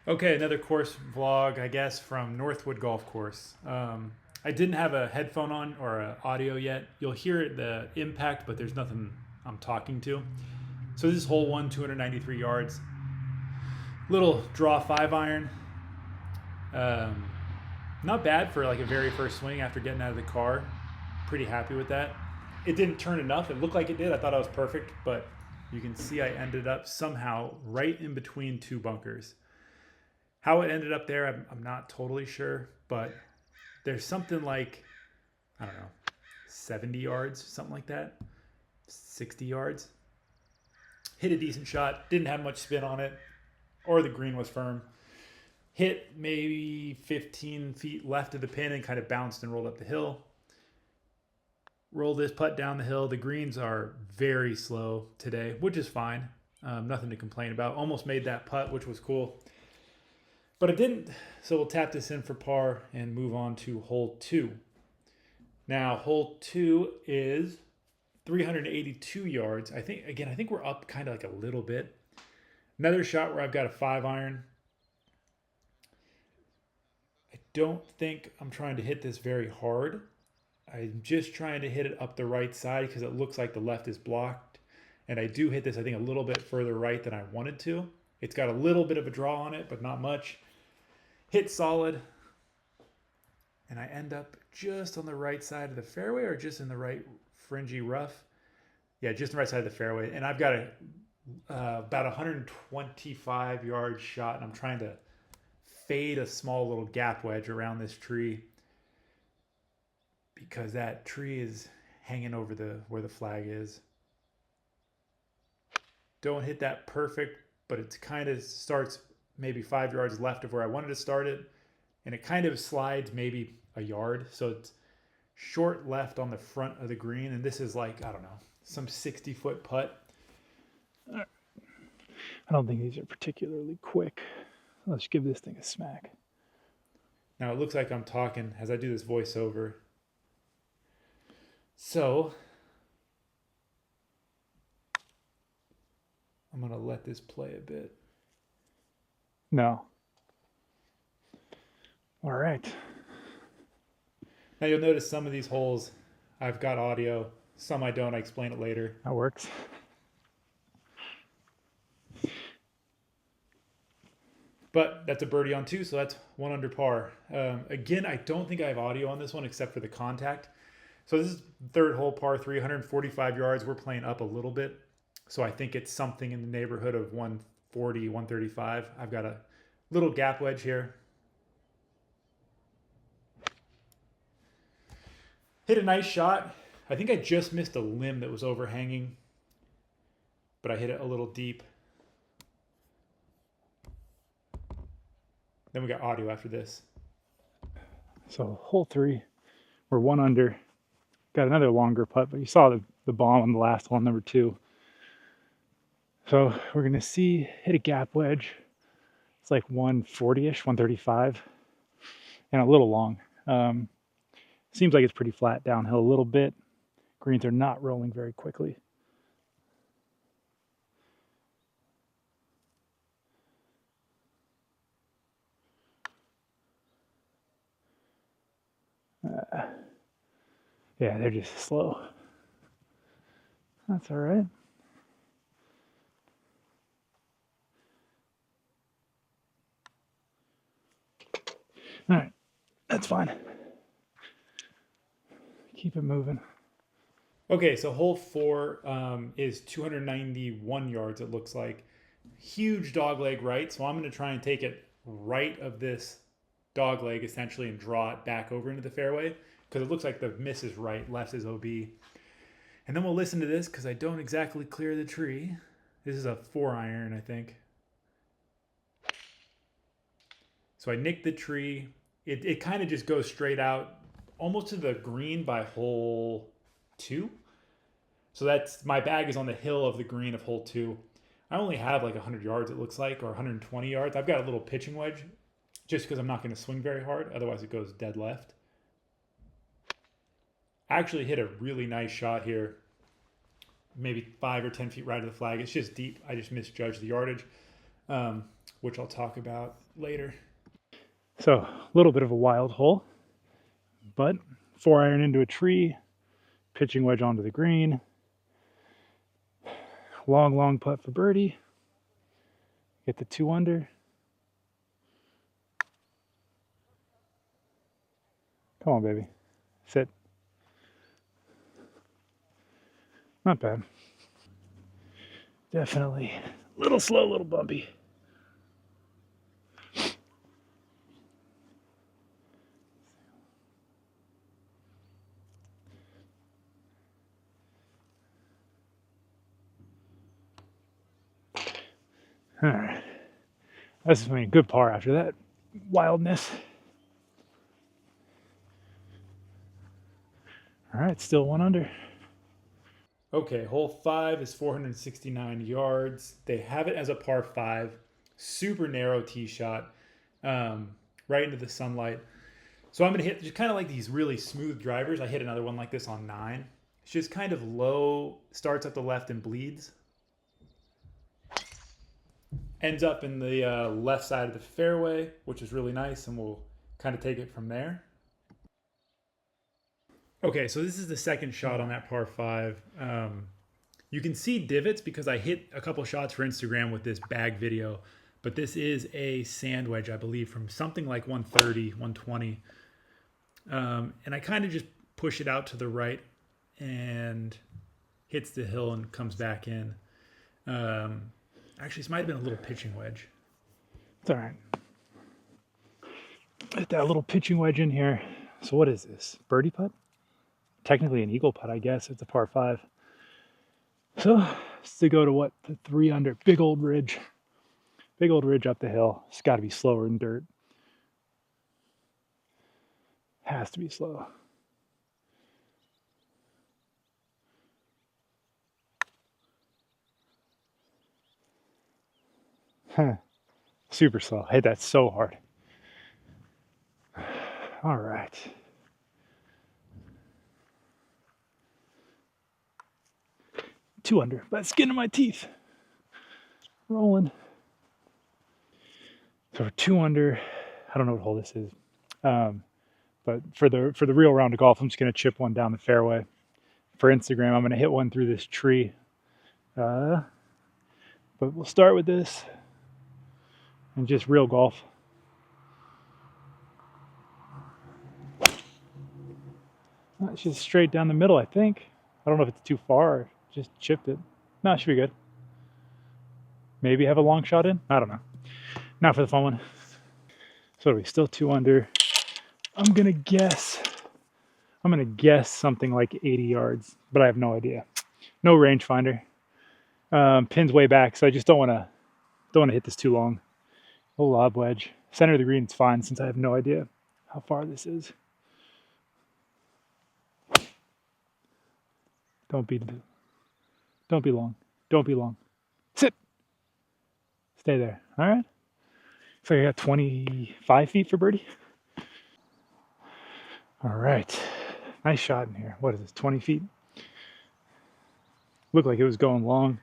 Okay, another course vlog, I guess, from Northwood Golf Course. I didn't have a headphone on or audio yet. You'll hear the impact, but there's nothing I'm talking to. So this is hole one, 293 yards. Little draw 5-iron. Um, Not bad for like a very first swing after getting out of the car. Pretty happy with that. It didn't turn enough. It looked like it did. I thought I was perfect, but you can see I ended up somehow right in between two bunkers. How it ended up there, I'm not totally sure, but there's something like, I don't know, 70 yards, something like that, 60 yards. Hit a decent shot, didn't have much spin on it, or the green was firm. Hit maybe 15 feet left of the pin and kind of bounced and rolled up the hill. Roll this putt down the hill. The greens are very slow today, which is fine. Nothing to complain about. Almost made that putt, which was cool. But it didn't, so we'll tap this in for par and move on to hole 2. Now, hole 2 is 382 yards. I think we're up kind of like a little bit. Another shot where I've got a 5-iron. I don't think I'm trying to hit this very hard. I'm just trying to hit it up the right side because it looks like the left is blocked. And I do hit this, I think, a little bit further right than I wanted to. It's got a little bit of a draw on it, but not much. Hit solid, and I end up just on the right side of the fairway, or just in the right fringy rough. Yeah, just the right side of the fairway. And I've got about 125 yard shot, and I'm trying to fade a small little gap wedge around this tree because that tree is hanging over where the flag is. Don't hit that perfect, but it kind of starts maybe 5 yards left of where I wanted to start it, and it kind of slides maybe a yard, so it's short left on the front of the green, and this is like, I don't know, some 60-foot putt. I don't think these are particularly quick. Let's give this thing a smack. Now it looks like I'm talking as I do this voiceover, so I'm gonna let this play a bit. No. All right. Now you'll notice some of these holes I've got audio, some I don't. I explain it later. That works. But that's a birdie on 2, so that's 1 under par. Again, I don't think I have audio on this one except for the contact. So this is third hole, par 3, 145 yards. We're playing up a little bit, so I think it's something in the neighborhood of 140, 135. I've got a little gap wedge here. Hit a nice shot. I think I just missed a limb that was overhanging, but I hit it a little deep. Then we got audio after this. So hole 3, we're 1 under. Got another longer putt, but you saw the bomb on the last one, number 2. So we're going to hit a gap wedge. It's like 140-ish, 135, and a little long. Seems like it's pretty flat downhill a little bit. Greens are not rolling very quickly. Yeah, they're just slow. That's all right. All right, that's fine. Keep it moving. Okay, so hole 4 is 291 yards, it looks like. Huge dog leg right, so I'm going to try and take it right of this dog leg essentially and draw it back over into the fairway because it looks like the miss is right, left is OB. And then we'll listen to this because I don't exactly clear the tree. This is a 4-iron, I think. So I nicked the tree. It kind of just goes straight out almost to the green by hole 2. So that's, my bag is on the hill of the green of hole 2. I only have like 100 yards, it looks like, or 120 yards. I've got a little pitching wedge just because I'm not going to swing very hard. Otherwise it goes dead left. I actually hit a really nice shot here. Maybe 5 or 10 feet right of the flag. It's just deep. I just misjudged the yardage. which I'll talk about later. So a little bit of a wild hole, but 4-iron into a tree, pitching wedge onto the green, long putt for birdie, get the 2 under. Come on, baby. Sit. Not bad. Definitely a little slow, a little bumpy. All right. That's a good par after that wildness. All right, still 1 under. Okay, hole 5 is 469 yards. They have it as a par 5, super narrow tee shot, right into the sunlight. So I'm going to hit just kind of like these really smooth drivers. I hit another one like this on 9. It's just kind of low, starts at the left and bleeds. Ends up in the left side of the fairway, which is really nice, and we'll kind of take it from there. Okay, so this is the second shot on that par 5. You can see divots because I hit a couple shots for Instagram with this bag video, but this is a sand wedge, I believe, from something like 130, 120. And I kind of just push it out to the right and hits the hill and comes back in. Actually, this might have been a little pitching wedge. It's all right. Get that little pitching wedge in here. So what is this? Birdie putt? Technically an eagle putt, I guess. It's a par 5. So it's to go to what? The 3 under. Big old ridge. Big old ridge up the hill. It's got to be slower than dirt. Has to be slow. Super slow. I hit that so hard. All right. Two under, by the skin of my teeth. Rolling. So we're 2 under. I don't know what hole this is. But for the real round of golf, I'm just gonna chip one down the fairway. For Instagram, I'm gonna hit one through this tree. But we'll start with this and just real golf. It's just straight down the middle, I think. I don't know if it's too far or just chipped it. No, it should be good. Maybe have a long shot in? I don't know. Not for the fun one. So are we still 2 under? I'm gonna guess something like 80 yards, but I have no idea. No rangefinder. Pin's way back, so I just don't want to hit this too long. A lob wedge. Center of the green is fine since I have no idea how far this is. Don't be long. Don't be long. Sit. Stay there. All right. So you got 25 feet for birdie. All right. Nice shot in here. What is this? 20 feet. Looked like it was going long.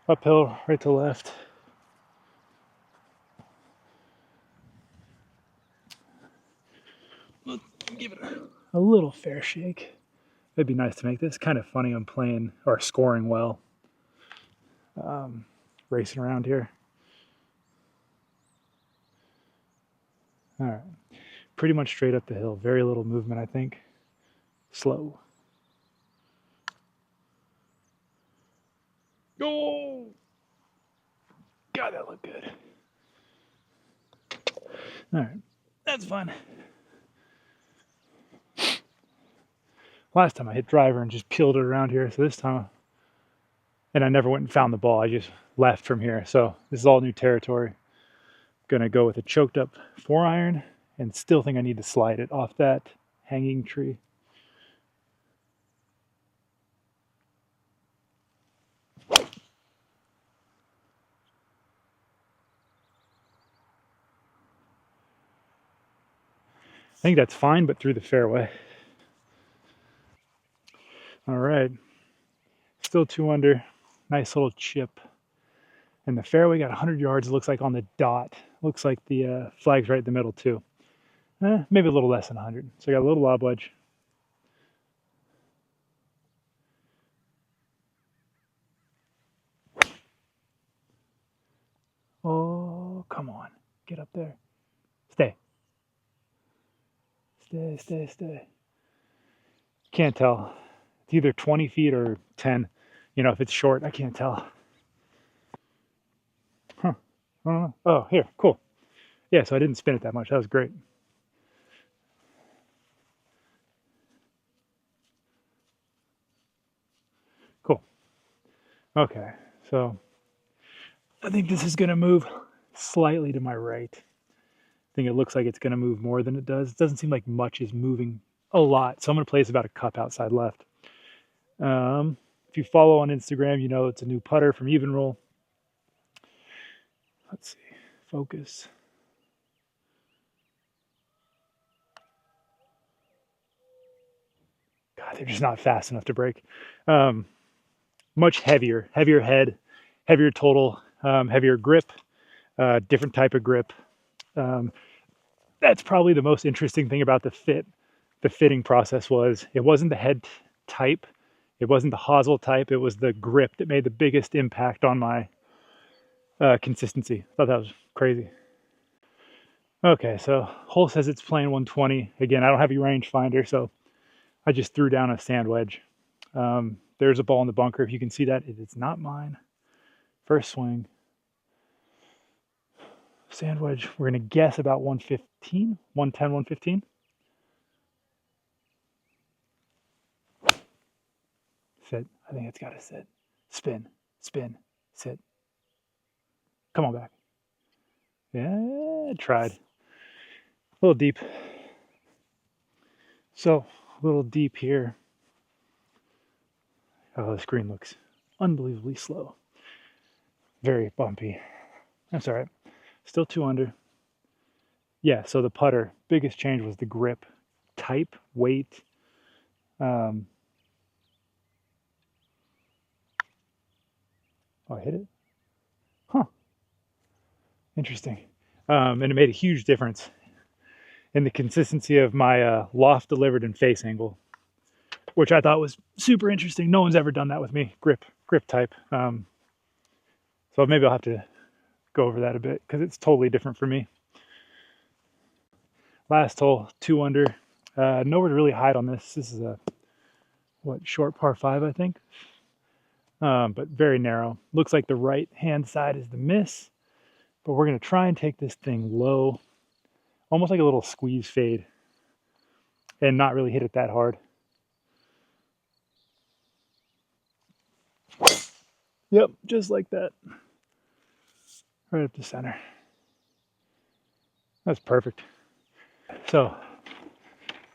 Uphill, right to left. Let's give it a little fair shake. It'd be nice to make this. Kind of funny I'm playing or scoring well. Racing around here. All right. Pretty much straight up the hill. Very little movement, I think. Slow. Go! God, that looked good. All right. That's fun. Last time I hit driver and just peeled it around here. So this time, and I never went and found the ball. I just left from here. So this is all new territory. Gonna go with a choked up 4-iron and still think I need to slide it off that hanging tree. I think that's fine, but through the fairway. All right, still 2 under. Nice little chip. And the fairway got 100 yards, it looks like on the dot. Looks like the flag's right in the middle too. Maybe a little less than 100. So I got a little lob wedge. Oh, come on. Get up there. Stay. Stay, stay, stay. Can't tell. It's either 20 feet or 10. You know, if it's short, I can't tell. Huh. I don't know. Oh, here. Cool. Yeah, so I didn't spin it that much. That was great. Cool. Okay, so I think this is going to move slightly to my right. I think it looks like it's going to move more than it does. It doesn't seem like much is moving a lot. So I'm going to place about a cup outside left. If you follow on Instagram, you know it's a new putter from Even Roll. Let's see. Focus. God, they're just not fast enough to break. Much heavier head, heavier total, heavier grip, different type of grip. That's probably the most interesting thing about the fitting process was it wasn't the head type, it wasn't the hosel type, it was the grip that made the biggest impact on my consistency. I thought that was crazy. Okay, so hole says it's playing 120. Again, I don't have a rangefinder, so I just threw down a sand wedge. There's a ball in the bunker. If you can see that, it's not mine. First swing. Sand wedge, we're going to guess about 115, 110, 115. Sit. I think it's got to sit. Spin, spin, sit. Come on back. Yeah, tried. A little deep. So, a little deep here. Oh, the screen looks unbelievably slow. Very bumpy. That's all right. Still 2 under. Yeah, so the putter, biggest change was the grip, type, weight. Oh, I hit it? Huh. Interesting. And it made a huge difference in the consistency of my loft delivered and face angle, which I thought was super interesting. No one's ever done that with me, grip type. So maybe I'll have to go over that a bit because it's totally different for me. Last hole, 2 under. Nowhere to really hide on this. This is a, short par 5, I think. But very narrow. Looks like the right hand side is the miss. But we're going to try and take this thing low, almost like a little squeeze fade, and not really hit it that hard. Yep, just like that. Right up the center. That's perfect. So,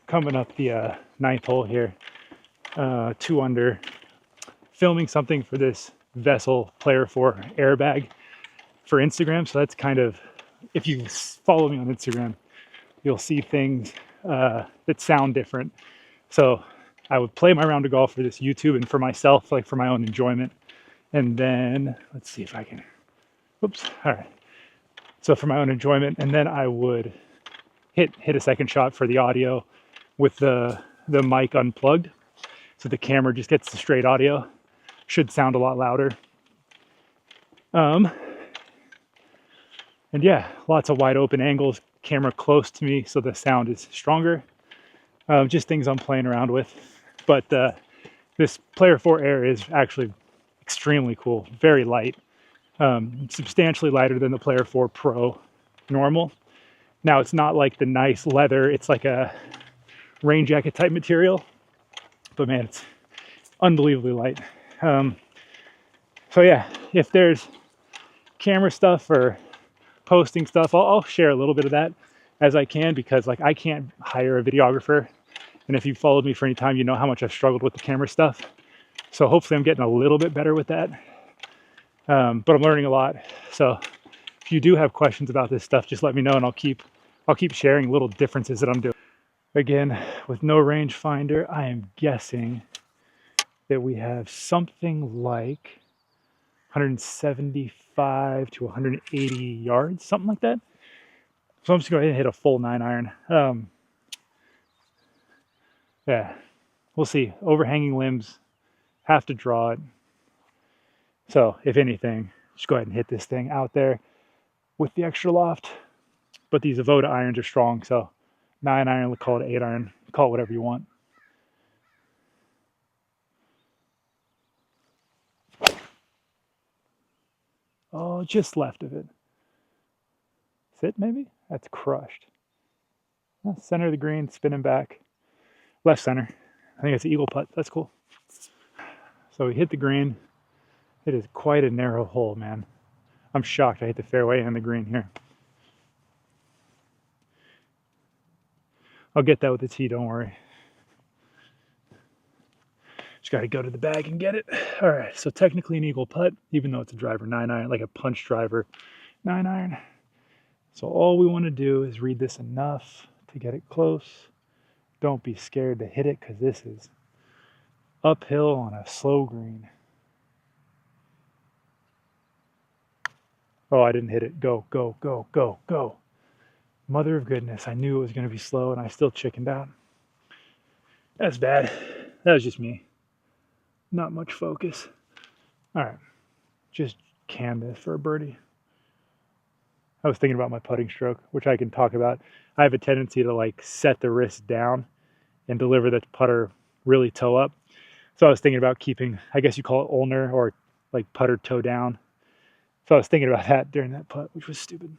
coming up the 9th hole here, 2 under, filming something for this Vessel Player 4 airbag for Instagram. So that's kind of, if you follow me on Instagram, you'll see things that sound different. So I would play my round of golf for this YouTube and for myself, like for my own enjoyment. And then, let's see if I can, whoops, all right. So for my own enjoyment, and then I would hit a second shot for the audio with the mic unplugged. So the camera just gets the straight audio. Should sound a lot louder. And yeah, lots of wide open angles, camera close to me so the sound is stronger. Just things I'm playing around with. But this Player 4 Air is actually extremely cool, very light. Substantially lighter than the Player 4 Pro normal. Now it's not like the nice leather, it's like a rain jacket type material, but man, it's unbelievably light. So yeah, if there's camera stuff or posting stuff, I'll share a little bit of that as I can, because like I can't hire a videographer. And if you've followed me for any time, you know how much I've struggled with the camera stuff. So hopefully I'm getting a little bit better with that. But I'm learning a lot. So if you do have questions about this stuff, just let me know and I'll keep sharing little differences that I'm doing. Again, with no rangefinder, I am guessing that we have something like 175 175 to 180 yards, something like that. So I'm just going to hit a full 9-iron. Yeah, we'll see. Overhanging limbs, have to draw it. So if anything, just go ahead and hit this thing out there with the extra loft. But these Avoda irons are strong, so 9-iron, we'll call it 8-iron, call it whatever you want. Oh, just left of it. Sit maybe? That's crushed. Center of the green, spinning back. Left center. I think it's an eagle putt. That's cool. So we hit the green. It is quite a narrow hole, man. I'm shocked I hit the fairway and the green here. I'll get that with the tee, don't worry. Just got to go to the bag and get it. All right, so technically an eagle putt, even though it's a driver 9-iron, like a punch driver 9-iron. So all we want to do is read this enough to get it close. Don't be scared to hit it because this is uphill on a slow green. Oh, I didn't hit it. Go, go, go, go, go. Mother of goodness, I knew it was going to be slow and I still chickened out. That's bad. That was just me. Not much focus. All right, just can this for a birdie. I was thinking about my putting stroke, which I can talk about. I have a tendency to like set the wrist down and deliver the putter really toe up. So I was thinking about keeping, I guess you call it ulnar or like putter toe down. So I was thinking about that during that putt, which was stupid.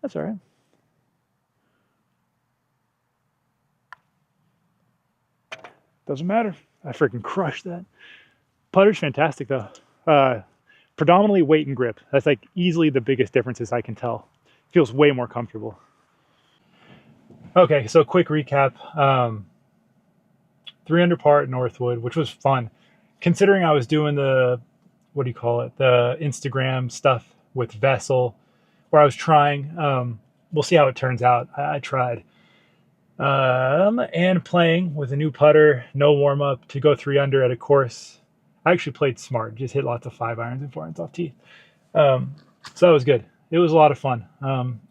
That's all right. Doesn't matter. I freaking crushed that. Putter's fantastic though. Predominantly weight and grip. That's like easily the biggest differences I can tell. Feels way more comfortable. Okay, so quick recap. 3 under par at Northwood, which was fun. Considering I was doing the, what do you call it? The Instagram stuff with Vessel, where I was trying. We'll see how it turns out. I tried. And playing with a new putter, no warm up to go 3 under at a course. I actually played smart, just hit lots of 5-irons and 4-irons off tee. So that was good. It was a lot of fun.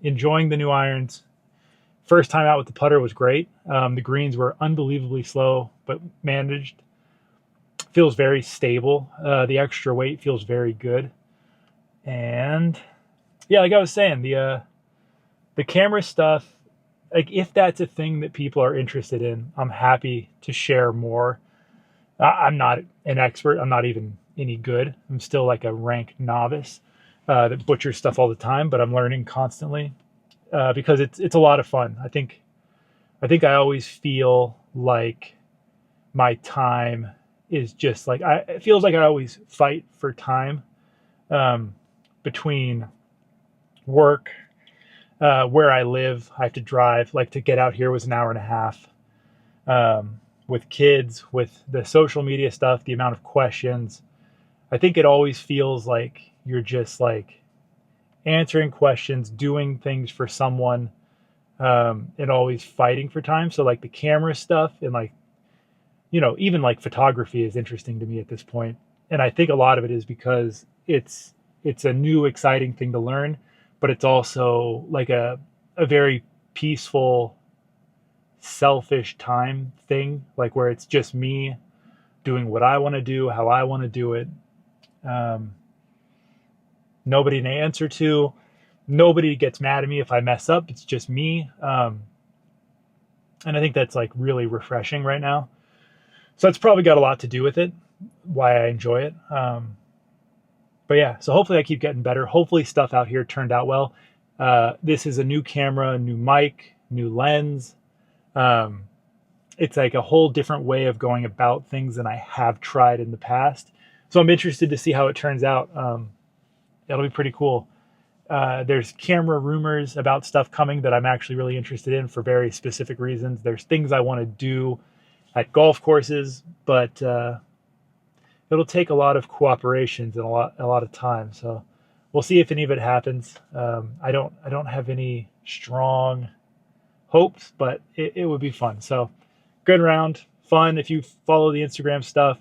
Enjoying the new irons. First time out with the putter was great. The greens were unbelievably slow, but managed. Feels very stable. The extra weight feels very good. And yeah, like I was saying, the camera stuff, like if that's a thing that people are interested in, I'm happy to share more. I'm not an expert. I'm not even any good. I'm still like a rank novice that butchers stuff all the time, but I'm learning constantly because it's a lot of fun. I think I always feel like my time is just like it feels like I always fight for time between work, where I live. I have to drive. Like to get out here was an hour and a half. With kids, with the social media stuff, the amount of questions, I think it always feels like you're just like answering questions, doing things for someone, and always fighting for time. So like the camera stuff and like, you know, even like photography is interesting to me at this point. And I think a lot of it is because it's a new, exciting thing to learn, but it's also like a very peaceful, selfish time thing, like where it's just me doing what I want to do, how I want to do it. Nobody to answer to. Nobody gets mad at me if I mess up. It's just me. And I think that's like really refreshing right now. So that's probably got a lot to do with it, why I enjoy it. But yeah, so hopefully I keep getting better. Hopefully stuff out here turned out well. This is a new camera, new mic, new lens. It's like a whole different way of going about things than I have tried in the past. So I'm interested to see how it turns out. It'll be pretty cool. There's camera rumors about stuff coming that I'm actually really interested in for very specific reasons. There's things I want to do at golf courses, but it'll take a lot of cooperations and a lot of time. So we'll see if any of it happens. I don't have any strong hopes, but it would be fun. So good round, fun. If you follow the Instagram stuff,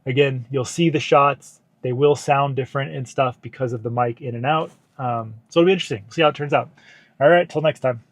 again, you'll see the shots. They will sound different and stuff because of the mic in and out. So it'll be interesting. See how it turns out. All right, till next time.